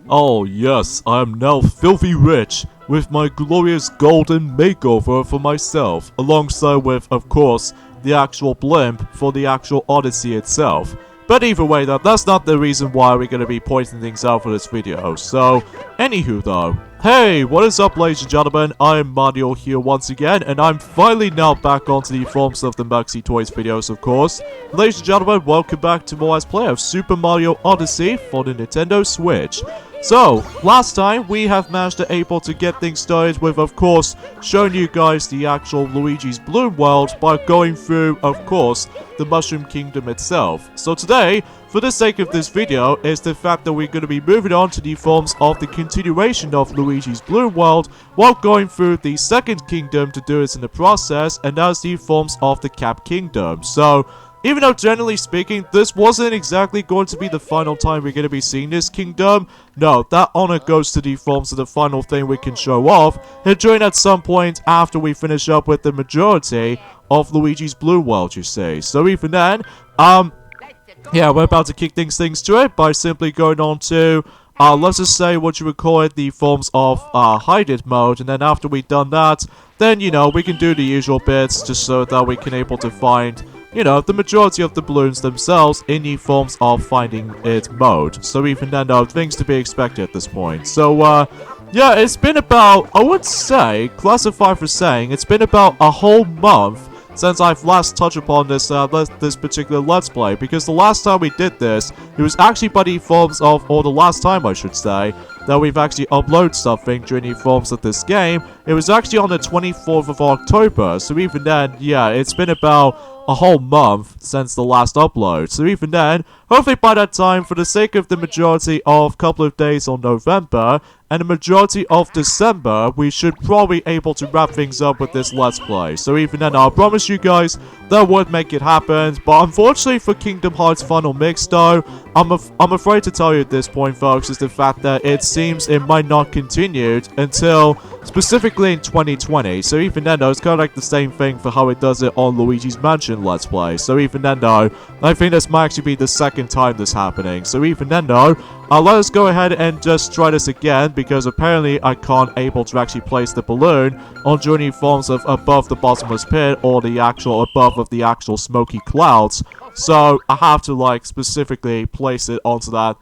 Oh yes, I am now filthy rich, with my glorious golden makeover for myself, alongside with, of course, the actual blimp for the actual Odyssey itself. But either way though, that's not the reason why we're gonna be pointing things out for this video, so, anywho though. Hey, what is up ladies and gentlemen, I am Mario here once again, and I'm finally now back onto the Forms of the Maxi Toys videos of course. Ladies and gentlemen, welcome back to more Let's Play of Super Mario Odyssey for the Nintendo Switch. So, last time we have managed to able to get things started with, of course, showing you guys the actual Luigi's Bloom world by going through, of course, the Mushroom Kingdom itself. So today, for the sake of this video, is the fact that we're going to be moving on to the forms of the continuation of Luigi's Bloom world while going through the second kingdom to do it in the process, and that's the forms of the Cap Kingdom. So, even though generally speaking, this wasn't exactly going to be the final time we're going to be seeing this kingdom, no, that honor goes to the forms of the final thing we can show off, and during at some point after we finish up with the majority of Luigi's Bloom world, you see. So even then, yeah, we're about to kick things to it by simply going on to, let's just say what you would call it, the forms of, hide it mode, and then after we've done that, then, you know, we can do the usual bits just so that we can able to find, you know, the majority of the balloons themselves in the forms of finding it mode. So even then, though, things to be expected at this point. So, yeah, it's been about, I would say, classify for saying, it's been about a whole month since I've last touched upon this this particular Let's Play, because the last time we did this, it was actually by the forms of, or the last time I should say, that we've actually uploaded something during the forms of this game. It was actually on the 24th of October, so even then, yeah, it's been about a whole month since the last upload. So even then, hopefully by that time, for the sake of the majority of couple of days on November, and the majority of December, we should probably able to wrap things up with this Let's Play. So even then, I'll promise you guys that would make it happen. But unfortunately for Kingdom Hearts Final Mix though, I'm afraid to tell you at this point, folks, is the fact that it seems it might not continue until specifically in 2020. So even then though, it's kind of like the same thing for how it does it on Luigi's Mansion Let's Play. So even then though, I think this might actually be the second time this happening. So even then though, let us go ahead and just try this again, because apparently I can't able to actually place the balloon on journey forms of above the bottomless pit or the actual above of the actual smoky clouds. So I have to like specifically place it onto that,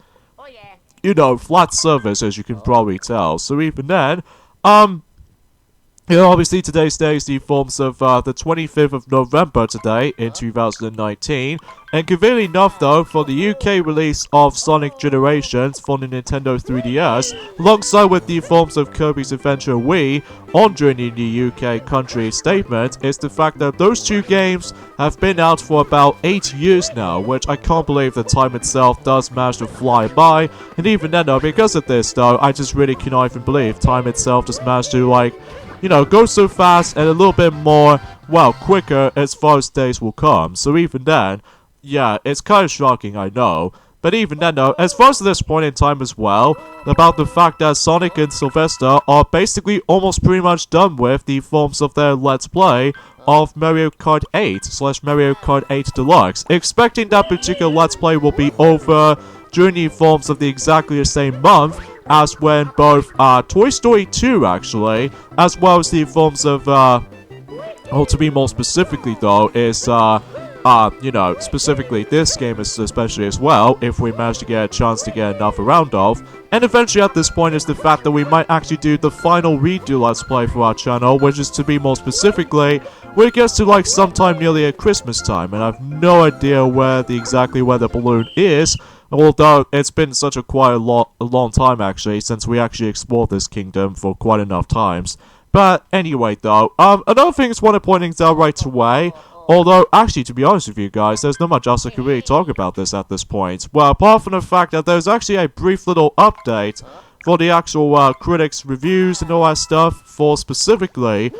you know, flat surface, as you can probably tell. So even then, you know, obviously today's day is the forms of the 25th of November today in 2019, and conveniently enough though, for the UK release of Sonic Generations for the Nintendo 3DS, alongside with the forms of Kirby's Adventure Wii on during the UK country statement, is the fact that those two games have been out for about 8 years now, which I can't believe the time itself does manage to fly by. And even then though, because of this though, I just really cannot even believe time itself just managed to like, you know, go so fast and a little bit more, well, quicker as far as days will come. So even then, yeah, it's kind of shocking, I know. But even then, though, as far as this point in time as well, about the fact that Sonic and Sylvester are basically almost pretty much done with the forms of their Let's Play of Mario Kart 8 / Mario Kart 8 Deluxe. Expecting that particular Let's Play will be over during the forms of the exactly the same month as when both Toy Story 2 actually, as well as the forms of, well, to be more specifically though, is, you know, specifically this game is especially as well, if we manage to get a chance to get enough around of. And eventually at this point is the fact that we might actually do the final redo Let's Play for our channel, which is to be more specifically, when it gets to like sometime nearly at Christmas time, and I have no idea exactly where the balloon is. Although it's been such a long time actually since we actually explored this kingdom for quite enough times. But anyway though, another thing I just want to point things out right away. Although, actually, to be honest with you guys, there's not much else I can really talk about this at this point. Well, apart from the fact that there's actually a brief little update for the actual critics' reviews and all that stuff for specifically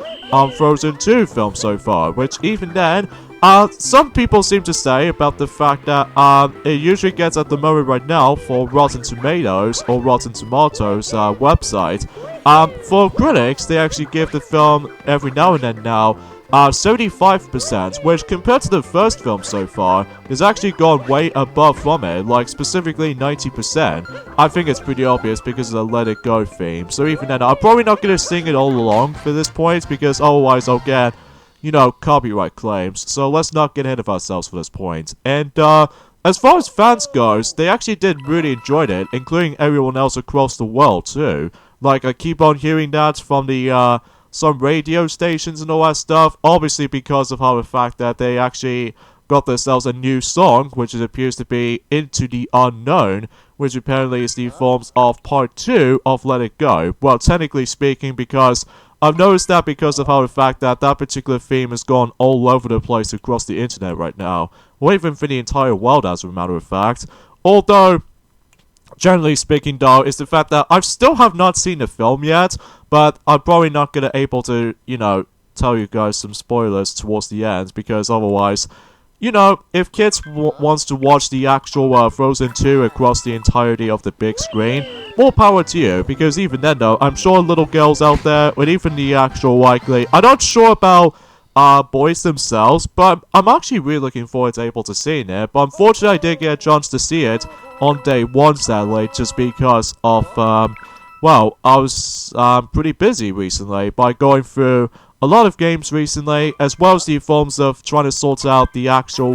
Frozen 2 film so far. Which even then, some people seem to say about the fact that it usually gets at the moment right now for Rotten Tomatoes or Rotten Tomatoes website. For critics, they actually give the film every now and then now 75%, which compared to the first film so far, has actually gone way above from it, like specifically 90%. I think it's pretty obvious because of the Let It Go theme, so even then, I'm probably not going to sing it all along for this point, because otherwise I'll get, you know, copyright claims, so let's not get ahead of ourselves for this point. And, as far as fans goes, they actually did really enjoy it, including everyone else across the world, too. Like, I keep on hearing that from the, some radio stations and all that stuff, obviously because of how the fact that they actually got themselves a new song, which it appears to be Into the Unknown, which apparently is the forms of part 2 of Let It Go. Well, technically speaking, because I've noticed that because of how the fact that that particular theme has gone all over the place across the internet right now, or even for the entire world as a matter of fact. Although, generally speaking though, is the fact that I still have not seen the film yet, but I'm probably not going to able to, you know, tell you guys some spoilers towards the end, because otherwise, you know, if kids wants to watch the actual Frozen 2 across the entirety of the big screen, more power to you, because even then though, I'm sure little girls out there, and even the actual likely, I'm not sure about boys themselves, but I'm actually really looking forward to able to seeing it, but unfortunately I did get a chance to see it on day 1 sadly, just because of, well, I was pretty busy recently by going through a lot of games recently, as well as the forms of trying to sort out the actual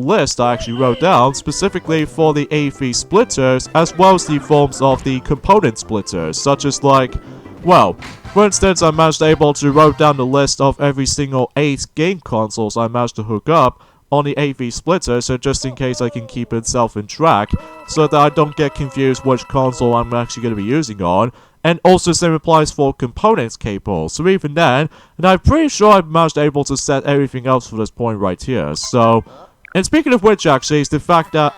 list I actually wrote down, specifically for the AV splitters, as well as the forms of the component splitters, such as like, well, for instance, I managed able to write down the list of every single 8 game consoles I managed to hook up on the AV splitter, so just in case I can keep itself in track, so that I don't get confused which console I'm actually going to be using on. And also same applies for components cables, so even then, and I'm pretty sure I've managed able to set everything else for this point right here, so, and speaking of which actually, is the fact that,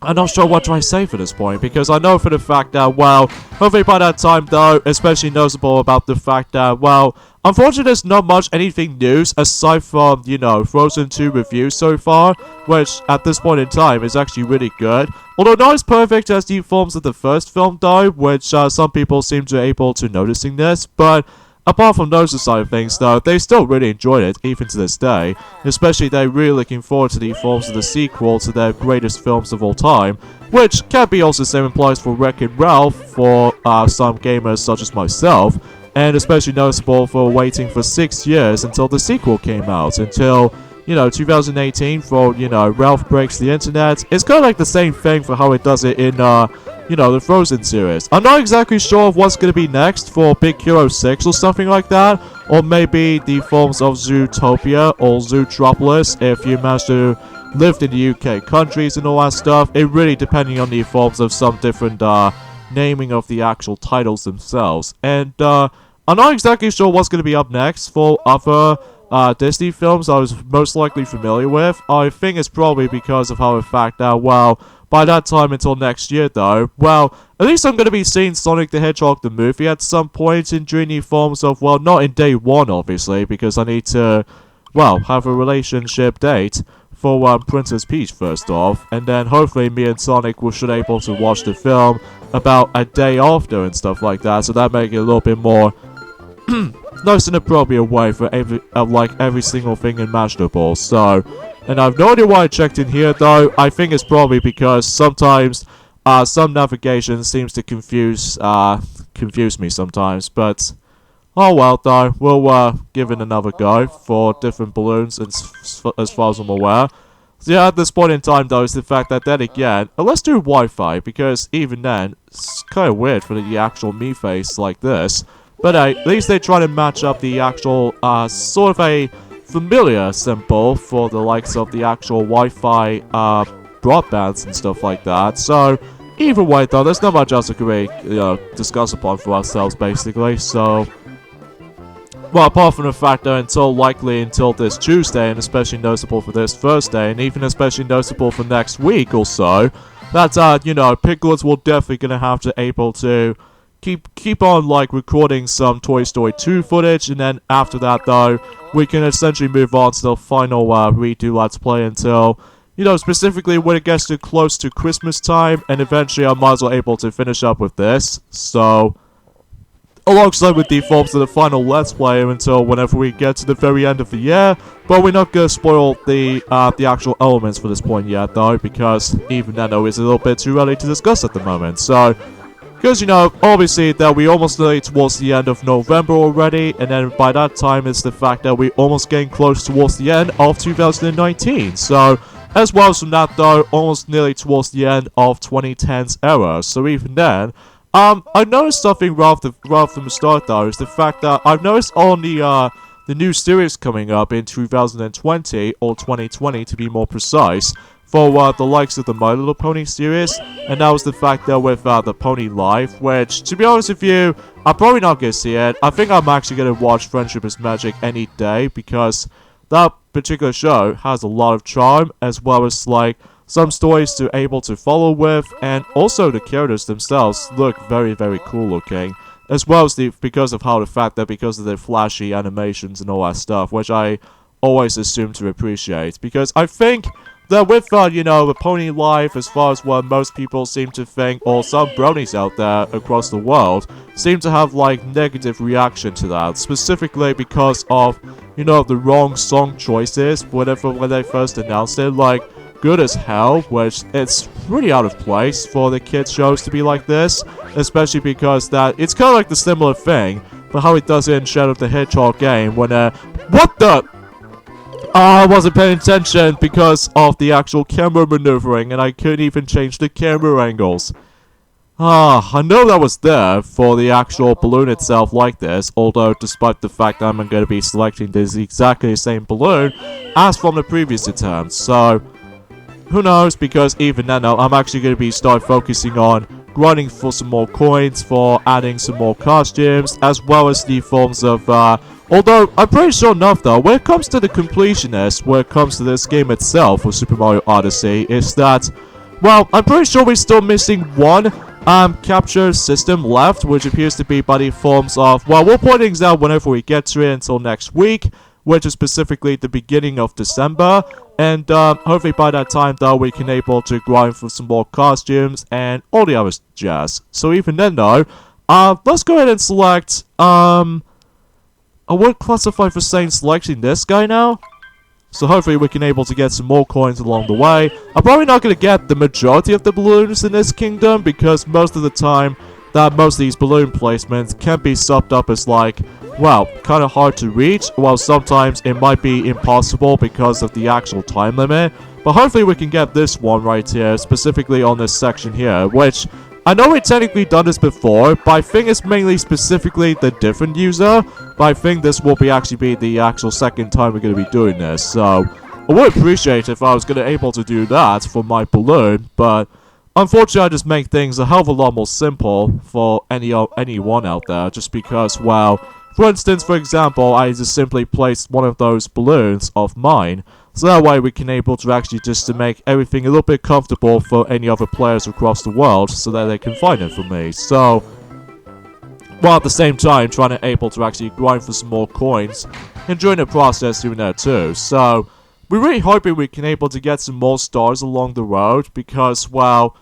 I'm not sure what do I say for this point, because I know for the fact that, well, hopefully by that time though, especially noticeable about the fact that, well, unfortunately there's not much anything news aside from, you know, Frozen 2 reviews so far, which at this point in time is actually really good. Although not as perfect as the forms of the first film though, which some people seem to be able to noticing this, but apart from those side of things though, they still really enjoyed it, even to this day. Especially they're really looking forward to the forms of the sequel to their greatest films of all time, which can be also the same applies for Wreck-It Ralph for some gamers such as myself, and especially noticeable for waiting for 6 years until the sequel came out, until, you know, 2018 for, you know, Ralph Breaks the Internet. It's kind of like the same thing for how it does it in, you know, the Frozen series. I'm not exactly sure of what's going to be next for Big Hero 6 or something like that, or maybe the forms of Zootopia or Zootropolis if you manage to live in the UK countries and all that stuff. It really depending on the forms of some different, naming of the actual titles themselves. And, I'm not exactly sure what's going to be up next for other Disney films I was most likely familiar with. I think it's probably because of how the fact that, well, by that time until next year though, well, at least I'm going to be seeing Sonic the Hedgehog the movie at some point in during the forms of, well, not in day 1 obviously, because I need to, well, have a relationship date for Princess Peach first off, and then hopefully me and Sonic should able to watch the film about a day after and stuff like that, so that make it a little bit more nice and appropriate way for every single thing imaginable. So, and I've no idea why I checked in here though. I think it's probably because sometimes some navigation seems to confuse me sometimes, but oh well though, we'll give it another go for different balloons as far as I'm aware. So yeah, at this point in time though, is the fact that then again, let's do Wi-Fi, because even then, it's kind of weird for the actual me face like this. But at least they try to match up the actual, sort of a familiar symbol for the likes of the actual Wi-Fi, broadbands and stuff like that. So, either way though, there's not much else we can really, you know, discuss upon for ourselves basically, so... Well, apart from the fact that until this Tuesday, and especially noticeable for this Thursday, and even especially noticeable for next week or so, that, you know, Piglets will definitely gonna have to able to keep on, like, recording some Toy Story 2 footage, and then after that, though, we can essentially move on to the final, redo Let's Play until, you know, specifically when it gets too close to Christmas time, and eventually I might as well able to finish up with this, so... alongside with the forms of the final Let's Play until whenever we get to the very end of the year. But we're not gonna spoil the actual elements for this point yet, though, because even then, though, it's a little bit too early to discuss at the moment. So, because, you know, obviously that we almost nearly towards the end of November already, and then by that time it's the fact that we're almost getting close towards the end of 2019. So, as well as from that, though, almost nearly towards the end of 2010's era. So even then, I noticed something right from the start, though, is the fact that I've noticed on the new series coming up in 2020, or 2020 to be more precise, for the likes of the My Little Pony series, and that was the fact that with the Pony Life, which, to be honest with you, I'm probably not gonna see it. I think I'm actually gonna watch Friendship is Magic any day, because that particular show has a lot of charm, as well as, like, some stories to able to follow with, and also the characters themselves look very, very cool looking, as well as because of their flashy animations and all that stuff, which I always assume to appreciate, because I think that with, you know, the Pony Life, as far as what most people seem to think, or some bronies out there across the world, seem to have, like, negative reaction to that, specifically because of, you know, the wrong song choices, when they first announced it, like, Good as Hell, which it's pretty out of place for the kids shows to be like this, especially because that it's kind of like the similar thing, but how it does it in Shadow of the Hedgehog game when what the? I wasn't paying attention because of the actual camera maneuvering, and I couldn't even change the camera angles. I know that was there for the actual balloon itself like this, although despite the fact that I'm going to be selecting this exactly the same balloon as from the previous attempt, so who knows, because even then I'm actually going to start focusing on grinding for some more coins, for adding some more costumes, as well as the forms of, although I'm pretty sure enough though, when it comes to the completionist, when it comes to this game itself for Super Mario Odyssey, is that, well, I'm pretty sure we're still missing one capture system left, which appears to be by the forms of, well, we'll point things out whenever we get to it until next week, which is specifically the beginning of December, and hopefully by that time though we can able to grind for some more costumes and all the other jazz. So even then though, let's go ahead and select, I would classify for saying selecting this guy now. So hopefully we can able to get some more coins along the way. I'm probably not going to get the majority of the balloons in this kingdom, because most of the time that most of these balloon placements can be subbed up as like, well, kind of hard to reach, while sometimes it might be impossible because of the actual time limit. But hopefully we can get this one right here, specifically on this section here, which I know we've technically done this before, but I think it's mainly specifically the different user, but I think this will actually be the actual second time we're going to be doing this, so I would appreciate if I was going to able to do that for my balloon, but unfortunately I just make things a hell of a lot more simple for anyone out there, just because, well, for instance, for example, I just simply placed one of those balloons of mine, so that way we can able to actually just to make everything a little bit comfortable for any other players across the world, so that they can find it for me. So, while at the same time trying to able to actually grind for some more coins, and during the process doing that too. So, we're really hoping we can able to get some more stars along the road, because, well,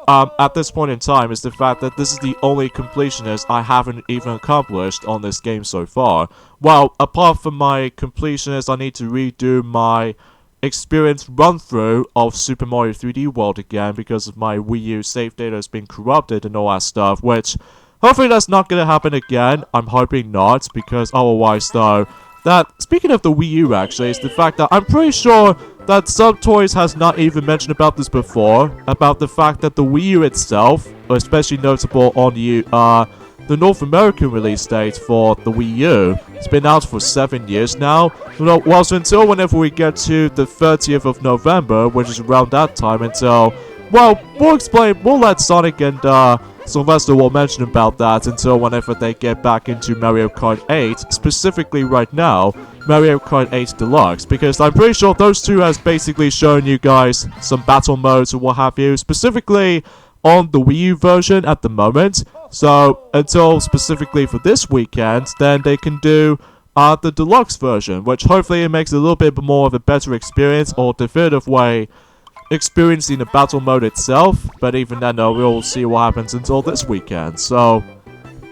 at this point in time is the fact that this is the only completionist I haven't even accomplished on this game so far. Well, apart from my completionist, I need to redo my experience run-through of Super Mario 3D World again, because of my Wii U save data has been corrupted and all that stuff, which hopefully that's not going to happen again. I'm hoping not, because otherwise though, that, speaking of the Wii U actually, is the fact that I'm pretty sure that Subtoys has not even mentioned about this before, about the fact that the Wii U itself, especially notable on the North American release date for the Wii U, it's been out for 7 years now. Well, so until whenever we get to the 30th of November, which is around that time, until, well, we'll let Sonic and Sylvester will mention about that until whenever they get back into Mario Kart 8, specifically right now, Mario Kart 8 Deluxe, because I'm pretty sure those two has basically shown you guys some battle modes or what have you, specifically on the Wii U version at the moment. So, until specifically for this weekend, then they can do the Deluxe version, which hopefully it makes it a little bit more of a better experience, or definitive way experiencing the battle mode itself, but even then though, we'll see what happens until this weekend. So,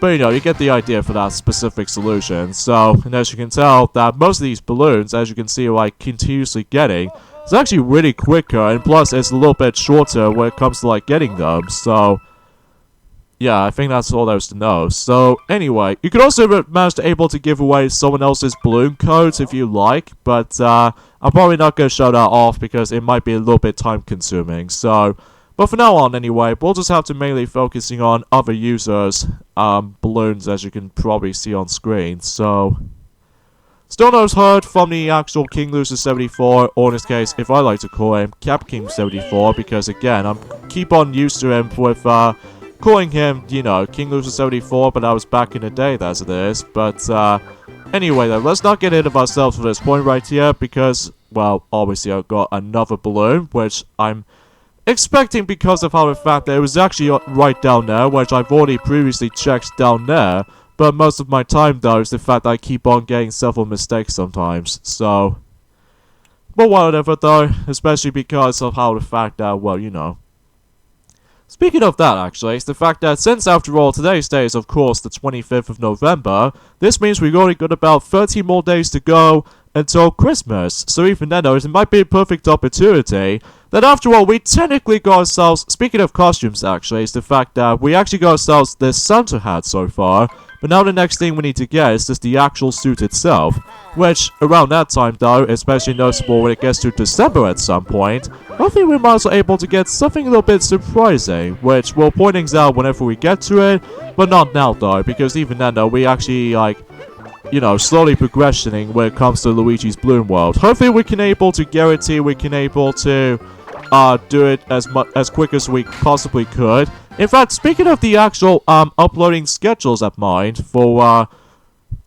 But you know, you get the idea for that specific solution. So, and as you can tell, that most of these balloons, as you can see, like continuously getting, it's actually really quicker, and plus it's a little bit shorter when it comes to like getting them. So, yeah, I think that's all there is to know. So, anyway, you could also manage to able to give away someone else's balloon codes if you like, but I'm probably not going to show that off because it might be a little bit time consuming. So, but for now on anyway, we'll just have to mainly focusing on other users' balloons, as you can probably see on screen. So, still no heard from the actual King Loser 74, or in this case, if I like to call him, Cap King 74, because again, I'm keep on used to him with calling him, you know, King Loser 74, but that was back in the day, as it is. But anyway though, let's not get ahead of ourselves at this point right here, because, well, obviously I've got another balloon, which I'm expecting because of how the fact that it was actually right down there, which I've already previously checked down there, but most of my time though is the fact that I keep on getting several mistakes sometimes, so, but whatever though, especially because of how the fact that, well, you know. Speaking of that, actually, it's the fact that since, after all, today's day is, of course, the 25th of November, this means we've only got about 13 more days to go until Christmas. So even then, though, it might be a perfect opportunity that, after all, we technically got ourselves, speaking of costumes, actually, it's the fact that we actually got ourselves this Santa hat so far, but now the next thing we need to get is just the actual suit itself, which, around that time though, especially noticeable when it gets to December at some point, hopefully we might be able to get something a little bit surprising, which we'll point things out whenever we get to it, but not now though, because even then though, we actually, like, you know, slowly progressing when it comes to Luigi's Balloon World. Hopefully we can able to guarantee we can able to do it as quick as we possibly could. In fact, speaking of the actual uploading schedules at mind for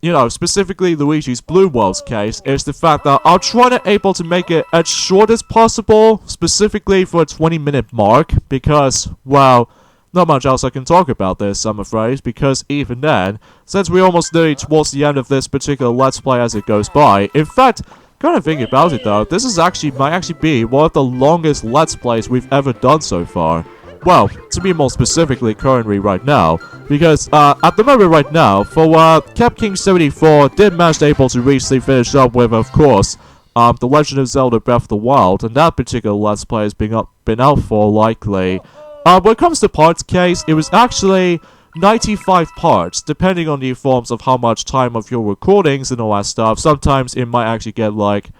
you know, specifically Luigi's Balloon World's case, is the fact that I'll try to able to make it as short as possible, specifically for a 20-minute mark, because, well, not much else I can talk about this, I'm afraid, because even then, since we're almost nearly towards the end of this particular Let's Play as it goes by, in fact, kind of thinking about it though, this is might actually be one of the longest Let's Plays we've ever done so far. Well, to be more specifically currently right now, because at the moment right now, for Cap King 74 did manage to able to recently finish up with, of course, The Legend of Zelda Breath of the Wild, and that particular Let's Play has been out for likely. When it comes to parts case, it was actually 95 parts, depending on the forms of how much time of your recordings and all that stuff. Sometimes it might actually get like,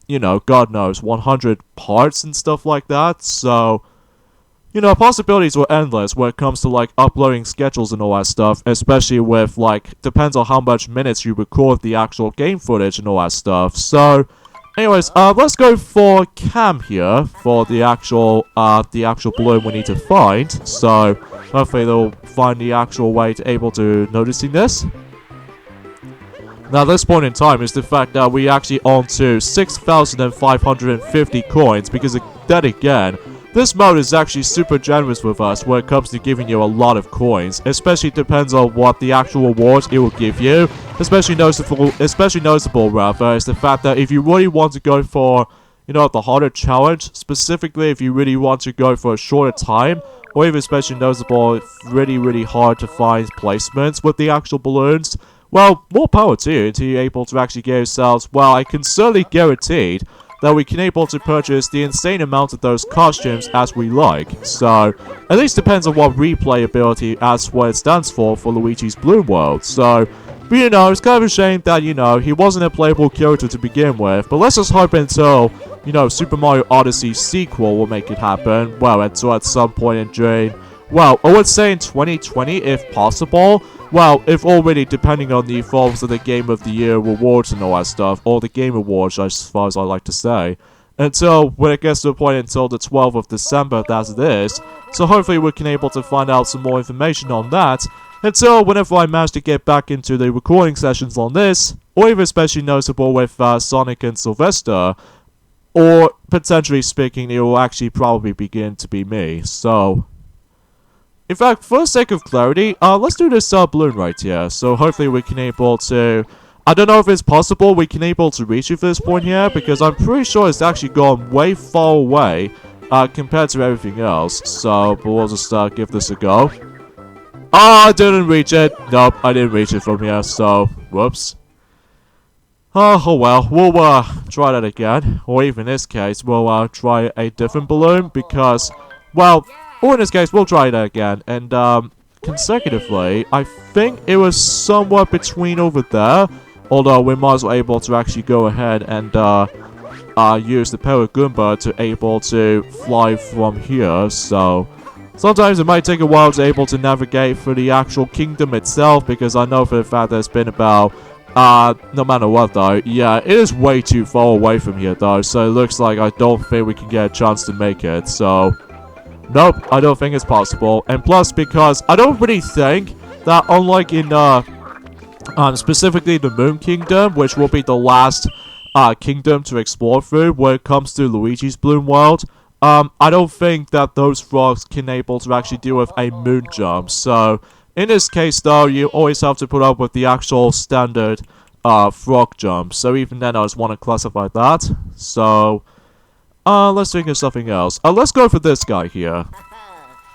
you know, God knows, 100 parts and stuff like that, so, you know, possibilities were endless when it comes to, like, uploading schedules and all that stuff, especially with, like, depends on how much minutes you record the actual game footage and all that stuff. So, anyways, let's go for Cam here for the actual balloon we need to find. So, hopefully they'll find the actual way to able to noticing this. Now, at this point in time is the fact that we actually own to 6,550 coins, because then again, this mode is actually super generous with us when it comes to giving you a lot of coins, especially depends on what the actual rewards it will give you. Especially noticeable rather, is the fact that if you really want to go for, you know, the harder challenge, specifically if you really want to go for a shorter time, or even especially noticeable, really hard to find placements with the actual balloons, well, more power to you, until you're able to actually get yourselves, well, I can certainly guarantee that we can able to purchase the insane amount of those costumes as we like. So, at least depends on what replayability as what it stands for Luigi's Balloon World. So, but you know, it's kind of a shame that, you know, he wasn't a playable character to begin with, but let's just hope until, you know, Super Mario Odyssey sequel will make it happen, well, until at some point in during, well, I would say in 2020 if possible. Well, if already depending on the forms of the Game of the Year rewards and all that stuff, or the Game Awards as far as I like to say, until when it gets to a point until the 12th of December as it is, so hopefully we can able to find out some more information on that, until whenever I manage to get back into the recording sessions on this, or even especially noticeable with Sonic and Sylvester, or potentially speaking, it will actually probably begin to be me, so. In fact, for the sake of clarity, let's do this balloon right here. So hopefully we can able to, I don't know if it's possible we can able to reach it for this point here, because I'm pretty sure it's actually gone way far away compared to everything else. So, but we'll just give this a go. I didn't reach it. Nope, I didn't reach it from here, so whoops. Oh well, we'll try that again. Or even in this case, we'll try a different balloon because, well, or in this case, we'll try that again. And consecutively, I think it was somewhere between over there. Although we might as well able to actually go ahead and use the Paragoomba to able to fly from here. So sometimes it might take a while to able to navigate through the actual kingdom itself, because I know for the fact that it's been about no matter what though, yeah, it is way too far away from here though, so it looks like I don't think we can get a chance to make it, so nope, I don't think it's possible. And plus, because I don't really think that, unlike in specifically the Moon Kingdom, which will be the last kingdom to explore through when it comes to Luigi's Bloom World, I don't think that those frogs can able to actually deal with a moon jump. So in this case though, you always have to put up with the actual standard frog jump. So even then I just want to classify that. So let's think of something else. Let's go for this guy here.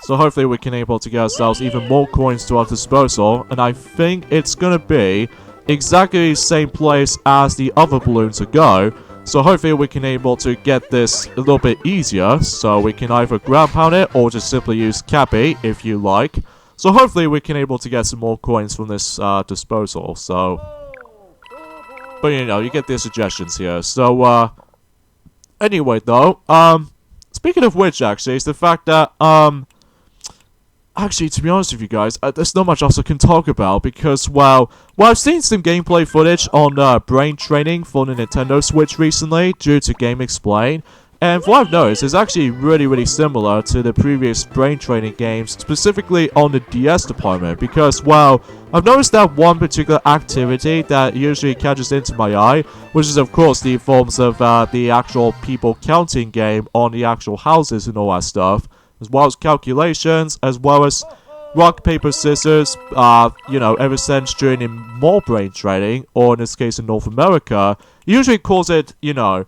So hopefully we can able to get ourselves even more coins to our disposal. And I think it's gonna be exactly the same place as the other balloons to go. So hopefully we can able to get this a little bit easier. So we can either ground pound it or just simply use Cappy if you like. So hopefully we can able to get some more coins from this disposal. So, but you know, you get the suggestions here. So anyway though, speaking of which, actually, it's the fact that actually, to be honest with you guys, there's not much else I can talk about because, well, I've seen some gameplay footage on brain training for the Nintendo Switch recently due to Game Explain, and from what I've noticed, it's actually really similar to the previous brain training games, specifically on the DS department, because, well, I've noticed that one particular activity that usually catches into my eye, which is, of course, the forms of the actual people counting game on the actual houses and all that stuff, as well as calculations, as well as rock, paper, scissors, you know, ever since during more brain training, or in this case in North America, usually calls it, you know,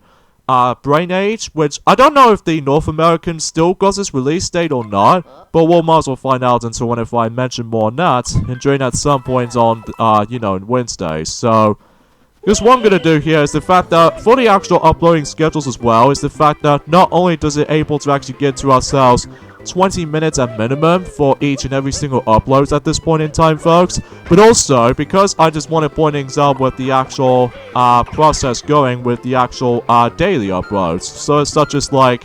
Brain Age, which I don't know if the North American still got its release date or not, but we'll might as well find out until whenever I mention more on that, and during at some point on, you know, Wednesday. So, because what I'm going to do here is the fact that for the actual uploading schedules as well, is the fact that not only does it able to actually get to ourselves 20 minutes at minimum for each and every single upload at this point in time, folks, but also because I just want to point things out with the actual process going with the actual daily uploads. So it's such as like,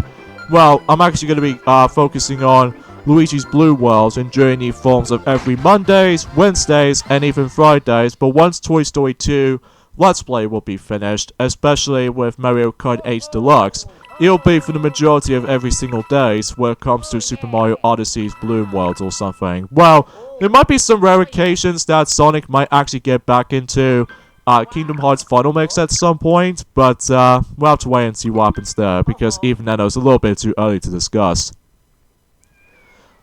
well, I'm actually going to be focusing on Luigi's Blue World and during the forms of every Mondays, Wednesdays, and even Fridays, but once Toy Story 2 Let's Play will be finished, especially with Mario Kart 8 Deluxe, it'll be for the majority of every single days when it comes to Super Mario Odyssey's Bloom World or something. Well, there might be some rare occasions that Sonic might actually get back into Kingdom Hearts Final Mix at some point, but we'll have to wait and see what happens there, because even then it was a little bit too early to discuss.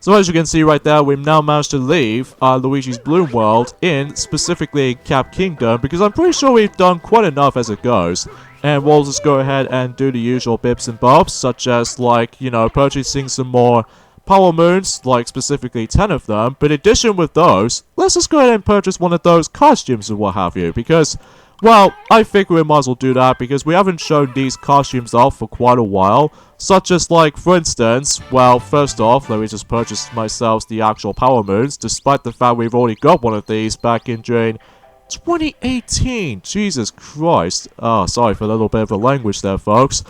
So as you can see right there, we've now managed to leave Luigi's Bloom World in specifically Cap Kingdom, because I'm pretty sure we've done quite enough as it goes. And we'll just go ahead and do the usual bits and bobs, such as, like, you know, purchasing some more Power Moons, like specifically 10 of them. But in addition with those, let's just go ahead and purchase one of those costumes or what have you, because, well, I think we might as well do that, because we haven't shown these costumes off for quite a while. Such as, like, for instance, well, first off, let me just purchase myself the actual Power Moons, despite the fact we've already got one of these back in during 2018! Jesus Christ. Oh, sorry for a little bit of the language there, folks.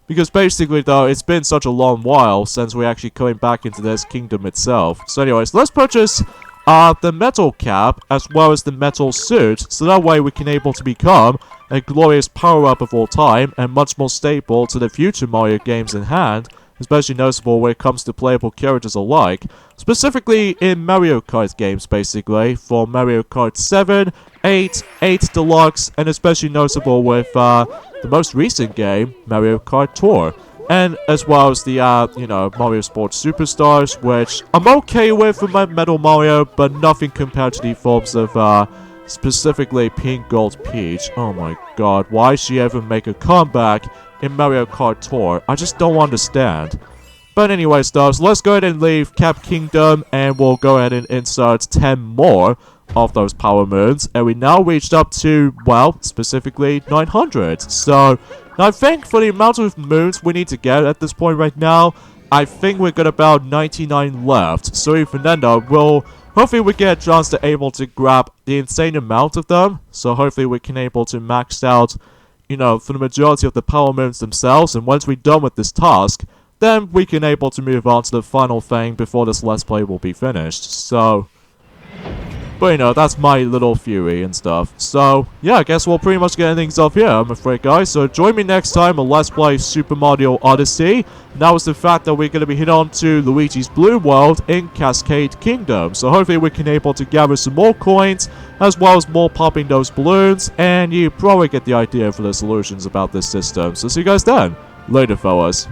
Because basically, though, it's been such a long while since we're actually coming back into this kingdom itself. So anyways, let's purchase the metal cap as well as the metal suit, so that way we can able to become a glorious power-up of all time and much more stable to the future Mario games in hand, especially noticeable when it comes to playable characters alike, specifically in Mario Kart games basically, for Mario Kart 7, 8, 8 Deluxe, and especially noticeable with the most recent game, Mario Kart Tour. And as well as the, you know, Mario Sports Superstars, which I'm okay with for my Metal Mario, but nothing compared to the forms of, specifically Pink Gold Peach. Oh my god, why she ever make a comeback in Mario Kart Tour? I just don't understand. But anyway, stuff, so let's go ahead and leave Cap Kingdom, and we'll go ahead and insert 10 more of those power moons, and we now reached up to, well, specifically 900. So, I think for the amount of moons we need to get at this point right now, I think we got about 99 left. So even then though, hopefully we get a chance to able to grab the insane amount of them. So hopefully we can able to max out, you know, for the majority of the power moons themselves. And once we're done with this task, then we can able to move on to the final thing before this Let's Play will be finished. So, but you know, that's my little theory and stuff. So, yeah, I guess we'll pretty much get things off here, I'm afraid, guys. So join me next time on Let's Play Super Mario Odyssey. And that was the fact that we're going to be heading on to Luigi's Blue World in Cascade Kingdom. So hopefully we can able to gather some more coins, as well as more popping those balloons. And you probably get the idea for the solutions about this system. So see you guys then. Later, fellas.